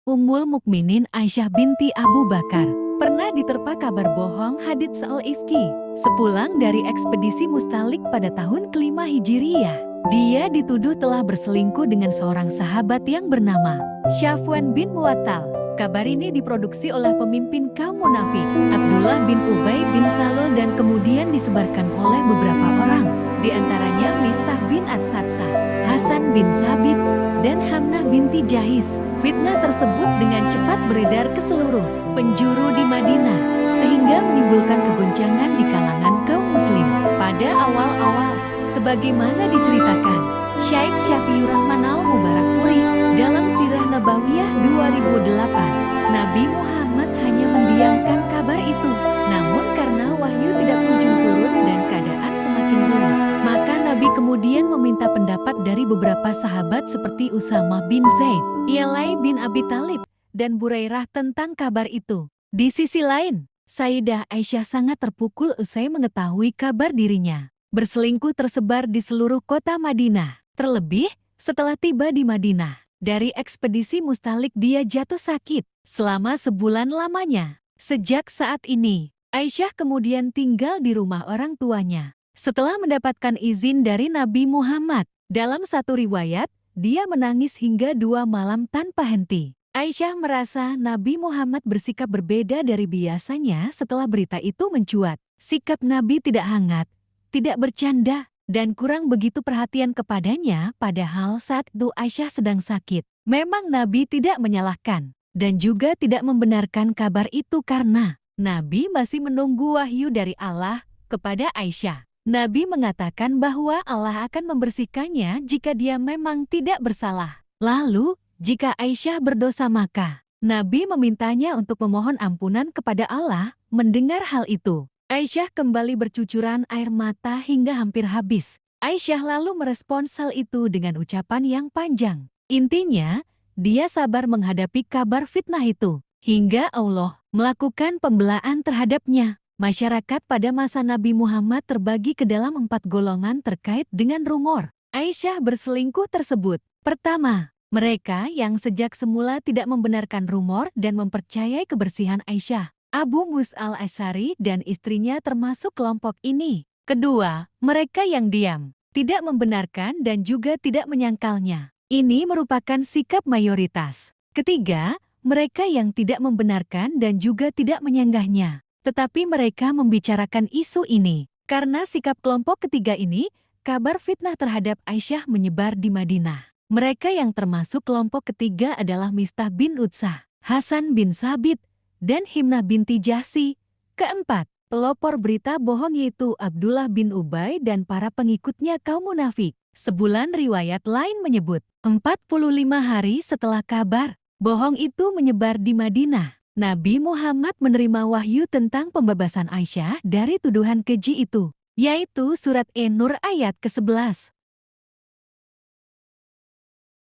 Ummul Mukminin Aisyah binti Abu Bakar pernah diterpa kabar bohong hadits al-ifki. Sepulang dari ekspedisi Mustalik pada tahun kelima Hijriyah, dia dituduh telah berselingkuh dengan seorang sahabat yang bernama Syafwan bin Mu'attal. Kabar ini diproduksi oleh pemimpin kaum munafik, Abdullah bin Ubay bin Salul, dan kemudian disebarkan oleh beberapa orang, di antaranya Mistah bin Atsatsa, Hasan bin Sabit, dan Hamnah binti Jahis. Fitnah tersebut dengan cepat beredar ke seluruh penjuru di Madinah, sehingga menimbulkan kegoncangan di kalangan kaum muslim. Pada awal-awal, sebagaimana diceritakan Syekh Syafiur Rahman al-Mubarakfuri dalam Sirah Nabawiyah 2008, Nabi Muhammad hanya mendiamkan kabar itu. Namun karena wahyu tidak kunjung turun dan keadaan semakin rumit, maka Nabi kemudian meminta pendapat dari beberapa sahabat seperti Usamah bin Zaid, Iyalai bin Abi Thalib, dan Burairah tentang kabar itu. Di sisi lain, Sayyidah Aisyah sangat terpukul usai mengetahui kabar dirinya berselingkuh tersebar di seluruh kota Madinah. Terlebih, setelah tiba di Madinah, dari ekspedisi Mustalik dia jatuh sakit selama sebulan lamanya. Sejak saat ini, Aisyah kemudian tinggal di rumah orang tuanya. Setelah mendapatkan izin dari Nabi Muhammad, dalam satu riwayat, dia menangis hingga 2 malam tanpa henti. Aisyah merasa Nabi Muhammad bersikap berbeda dari biasanya setelah berita itu mencuat. Sikap Nabi tidak hangat, tidak bercanda, dan kurang begitu perhatian kepadanya, padahal saat itu Aisyah sedang sakit. Memang Nabi tidak menyalahkan dan juga tidak membenarkan kabar itu karena Nabi masih menunggu wahyu dari Allah kepada Aisyah. Nabi mengatakan bahwa Allah akan membersihkannya jika dia memang tidak bersalah. Lalu, jika Aisyah berdosa maka Nabi memintanya untuk memohon ampunan kepada Allah. Mendengar hal itu, Aisyah kembali bercucuran air mata hingga hampir habis. Aisyah lalu merespons hal itu dengan ucapan yang panjang. Intinya, dia sabar menghadapi kabar fitnah itu, hingga Allah melakukan pembelaan terhadapnya. Masyarakat pada masa Nabi Muhammad terbagi ke dalam 4 golongan terkait dengan rumor Aisyah berselingkuh tersebut. Pertama, mereka yang sejak semula tidak membenarkan rumor dan mempercayai kebersihan Aisyah. Abu Musa al-Asy'ari dan istrinya termasuk kelompok ini. Kedua, mereka yang diam, tidak membenarkan dan juga tidak menyangkalnya. Ini merupakan sikap mayoritas. Ketiga, mereka yang tidak membenarkan dan juga tidak menyanggahnya. Tetapi mereka membicarakan isu ini. Karena sikap kelompok ketiga ini, kabar fitnah terhadap Aisyah menyebar di Madinah. Mereka yang termasuk kelompok ketiga adalah Mistah bin Utsah, Hasan bin Sabit, dan Himnah binti Jahsi. Keempat, pelopor berita bohong yaitu Abdullah bin Ubay dan para pengikutnya kaum munafik. Sebulan riwayat lain menyebut, 45 hari setelah kabar bohong itu menyebar di Madinah, Nabi Muhammad menerima wahyu tentang pembebasan Aisyah dari tuduhan keji itu, yaitu surat An-Nur ayat ke-11.